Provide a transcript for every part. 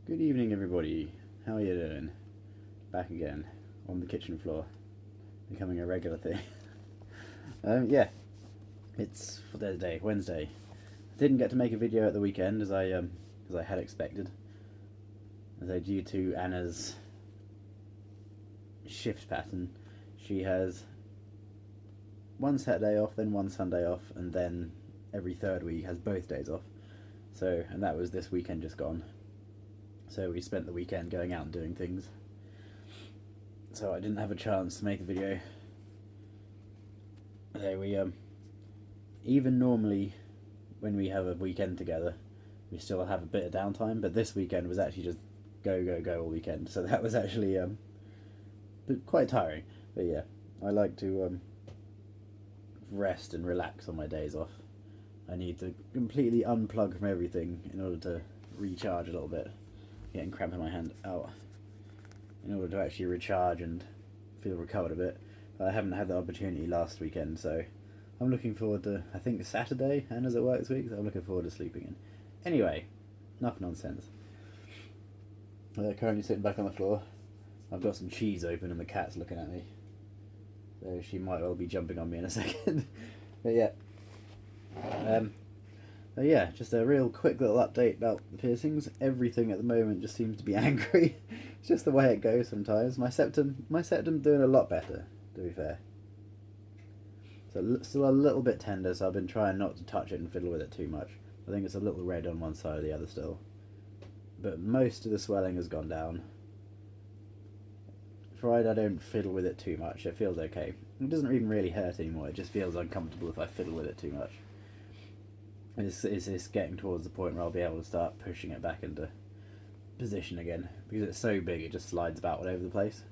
Good evening, everybody. How are you doing? Back again on the kitchen floor, becoming a regular thing. Yeah, it's for the day, Wednesday. I didn't get to make a video at the weekend as I had expected, due to Anna's shift pattern. She has one Saturday off, then one Sunday off, and then every third week has both days off. And that was this weekend just gone. So we spent the weekend going out and doing things. So I didn't have a chance to make a video. We even normally when we have a weekend together, we still have a bit of downtime. But this weekend was actually just go go go all weekend. So that was actually quite tiring. But yeah, I like to rest and relax on my days off. I need to completely unplug from everything in order to recharge a little bit. Getting cramp in my hand out. In order to actually recharge and feel recovered a bit. But I haven't had the opportunity last weekend, so I'm looking forward to, I think, Saturday. Anna's at work this week, so I'm looking forward to sleeping in. Anyway, enough nonsense. They're currently sitting back on the floor. I've got some cheese open and the cat's looking at me. So she might well be jumping on me in a second. But yeah. Just a real quick little update about the piercings. Everything at the moment just seems to be angry. It's just the way it goes sometimes. My septum's doing a lot better, to be fair. So still a little bit tender, so I've been trying not to touch it and fiddle with it too much. I think it's a little red on one side or the other still. But most of the swelling has gone down. Provided I don't fiddle with it too much, it feels okay. It doesn't even really hurt anymore, it just feels uncomfortable if I fiddle with it too much. It's getting towards the point where I'll be able to start pushing it back into position again, because it's so big it just slides about all over the place.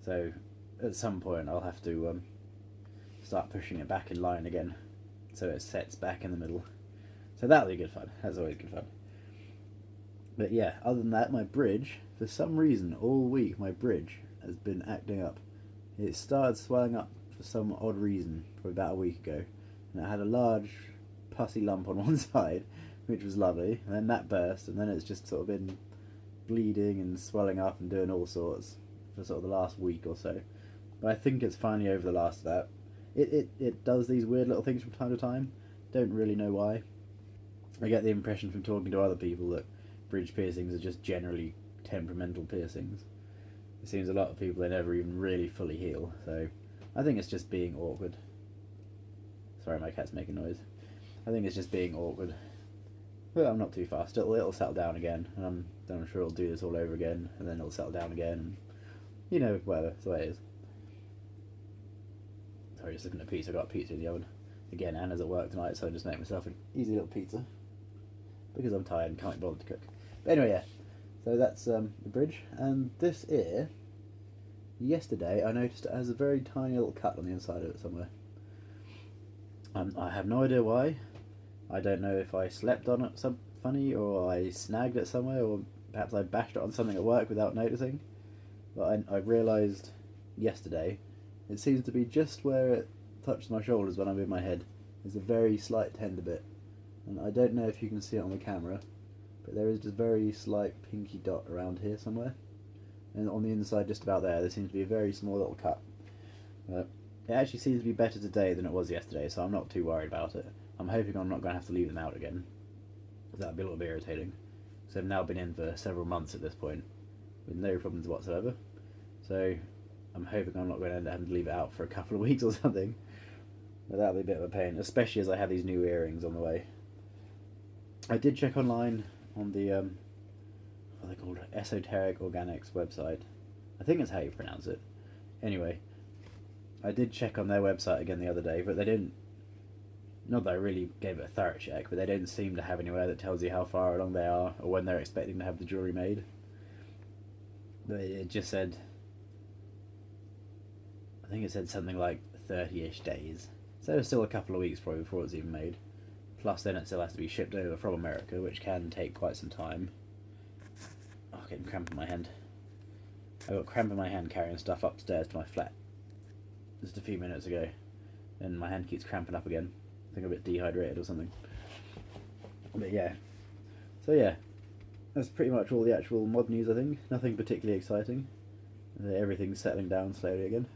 So at some point I'll have to start pushing it back in line again so it sets back in the middle. So that'll be good fun. That's always good fun. But yeah, other than that, my bridge, for some reason all week my bridge has been acting up. It started swelling up for some odd reason probably about a week ago, and it had a large pussy lump on one side, which was lovely, and then that burst, and then it's just sort of been bleeding and swelling up and doing all sorts for sort of the last week or so. But I think it's finally over the last of that. It does these weird little things from time to time. Don't really know why. I get the impression from talking to other people that bridge piercings are just generally temperamental piercings. It seems a lot of people, they never even really fully heal, so I think it's just being awkward. Sorry, my cat's making noise. I think it's just being awkward. But I'm not too fast. It'll settle down again, and I'm sure it'll do this all over again, and then it'll settle down again, and whatever, it's the way it is. Sorry, just looking at pizza. I got pizza in the oven. Again, Anna's at work tonight, so I just make myself an easy little pizza because I'm tired and can't be bothered to cook. But anyway, yeah. So that's the bridge, and this ear. Yesterday, I noticed it has a very tiny little cut on the inside of it somewhere. I have no idea why. I don't know if I slept on it some funny, or I snagged it somewhere, or perhaps I bashed it on something at work without noticing. But I realised yesterday, it seems to be just where it touched my shoulders when I moved my head. There's a very slight tender bit, and I don't know if you can see it on the camera, but there is just a very slight pinky dot around here somewhere. And on the inside, just about there seems to be a very small little cut. It actually seems to be better today than it was yesterday, so I'm not too worried about it. I'm hoping I'm not going to have to leave them out again. That'd be a little bit irritating. So I've now been in for several months at this point, with no problems whatsoever. So I'm hoping I'm not going to end up having to leave it out for a couple of weeks or something. But that'll be a bit of a pain, especially as I have these new earrings on the way. I did check online on the, what are they called? Esoteric Organics website. I think that's how you pronounce it. Anyway, I did check on their website again the other day, but they didn't, not that I really gave it a thorough check, but they don't seem to have anywhere that tells you how far along they are or when they're expecting to have the jewellery made. But it just said, I think it said something like 30-ish days. So there's still a couple of weeks probably before it's even made. Plus then it still has to be shipped over from America, which can take quite some time. Oh, I'm getting cramp in my hand. I got cramp in my hand carrying stuff upstairs to my flat just a few minutes ago, and my hand keeps cramping up again. I think I'm a bit dehydrated or something. But yeah, so yeah, that's pretty much all the actual mod news, I think. Nothing particularly exciting. Everything's settling down slowly again.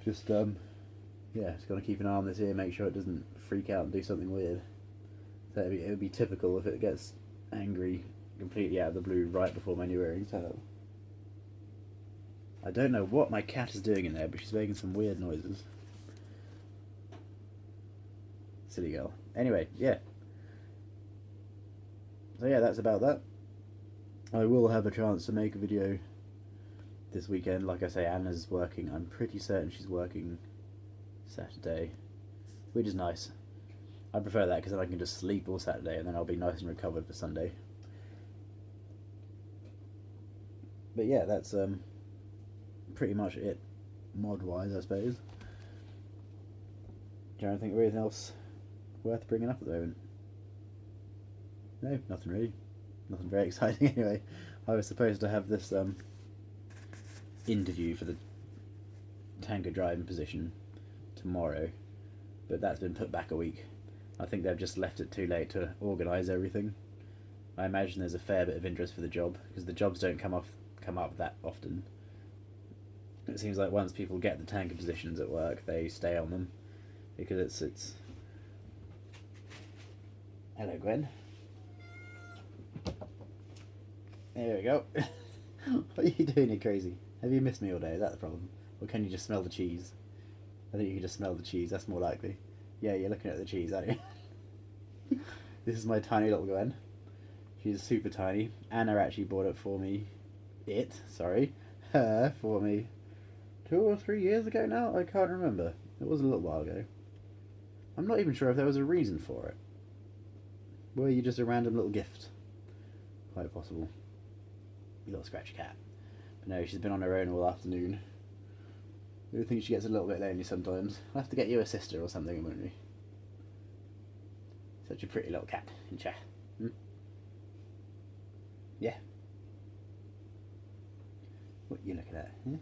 Just, yeah, just got to keep an eye on this here, make sure it doesn't freak out and do something weird. So it would be typical if it gets angry completely out of the blue right before my new earrings turn up. I don't know what my cat is doing in there, but she's making some weird noises. Silly girl. Anyway, yeah. So yeah, that's about that. I will have a chance to make a video this weekend. Like I say, Anna's working. I'm pretty certain she's working Saturday, which is nice. I prefer that because then I can just sleep all Saturday and then I'll be nice and recovered for Sunday. But yeah, that's pretty much it mod-wise, I suppose. Do you think of anything else worth bringing up at the moment? No, nothing really. Nothing very exciting anyway. I was supposed to have this interview for the tanker driving position tomorrow, but that's been put back a week. I think they've just left it too late to organise everything. I imagine there's a fair bit of interest for the job, because the jobs don't come up that often. It seems like once people get the tanker positions at work, they stay on them, because it's... Hello, Gwen. There we go. What are you doing, you crazy? Have you missed me all day? Is that the problem? Or can you just smell the cheese? I think you can just smell the cheese, that's more likely. Yeah, you're looking at the cheese, aren't you? This is my tiny little Gwen. She's super tiny. Anna actually bought it for me. For me 2 or 3 years ago now? I can't remember. It was a little while ago. I'm not even sure if there was a reason for it. Were you just a random little gift? Quite possible. You little scratchy cat. But no, she's been on her own all afternoon. I do think she gets a little bit lonely sometimes. I'll have to get you a sister or something, won't we? Such a pretty little cat, isn't she? Yeah. What are you looking at? Huh?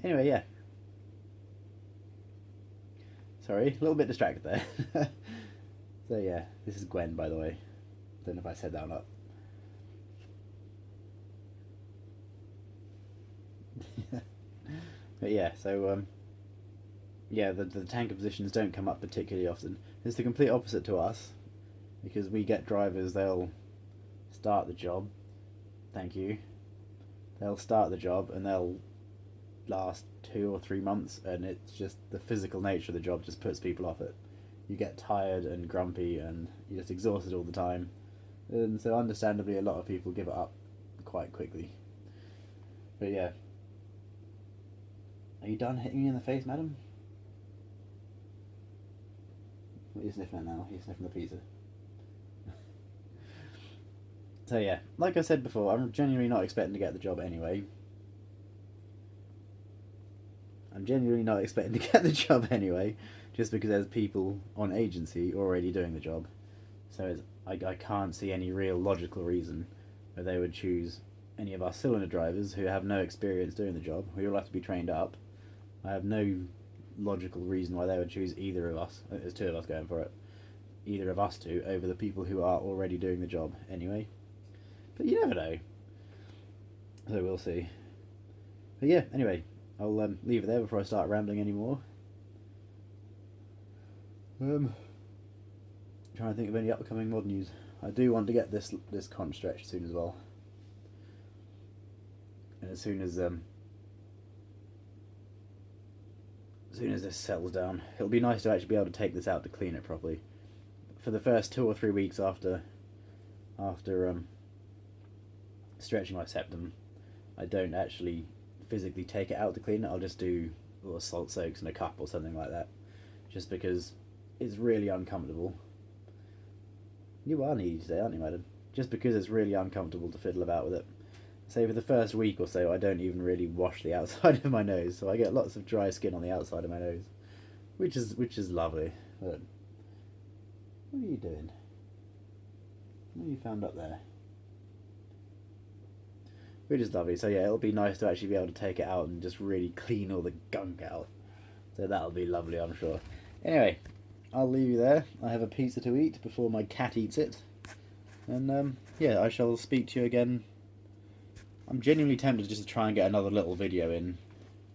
Anyway, yeah. Sorry, a little bit distracted there. So yeah, this is Gwen, by the way. Don't know if I said that or not. But yeah, so yeah, the tanker positions don't come up particularly often. It's the complete opposite to us, because we get drivers, they'll start the job, thank you, they'll start the job and they'll last 2 or 3 months, and it's just the physical nature of the job just puts people off it. You get tired and grumpy and you're just exhausted all the time, and so understandably a lot of people give it up quite quickly. But yeah. Are you done hitting me in the face, madam? What are you sniffing at now? You're sniffing the pizza. So yeah, like I said before, I'm genuinely not expecting to get the job anyway. Just because there's people on agency already doing the job. So I can't see any real logical reason why they would choose any of our cylinder drivers who have no experience doing the job. We all have to be trained up. I have no logical reason why they would choose either of us. There's 2 of us going for it. Either of us 2 over the people who are already doing the job anyway. But you never know. So we'll see. But yeah, anyway, I'll leave it there before I start rambling anymore. Trying to think of any upcoming mod news. I do want to get this con stretched soon as well. And as soon as this settles down, it'll be nice to actually be able to take this out to clean it properly. For the first 2 or 3 weeks after stretching my septum, I don't actually physically take it out to clean it. I'll just do little salt soaks in a cup or something like that, just because it's really uncomfortable. You are needy today, aren't you, madam? Just because it's really uncomfortable to fiddle about with it. Say for the first week or so, I don't even really wash the outside of my nose, so I get lots of dry skin on the outside of my nose, which is lovely. But what are you doing? What have you found up there? Which is lovely. So yeah, it'll be nice to actually be able to take it out and just really clean all the gunk out. So that'll be lovely, I'm sure. Anyway, I'll leave you there. I have a pizza to eat before my cat eats it. And yeah, I shall speak to you again. I'm genuinely tempted just to try and get another little video in.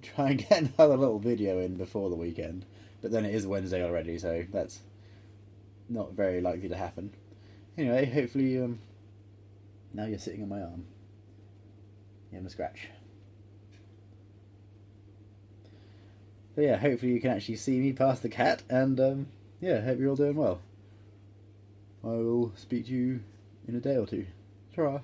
Try and get another little video in before the weekend. But then it is Wednesday already, so that's not very likely to happen. Anyway, hopefully now you're sitting on my arm. You're having a scratch. So yeah, hopefully you can actually see me past the cat, and yeah, hope you're all doing well. I will speak to you in a day or two. Ta-ra.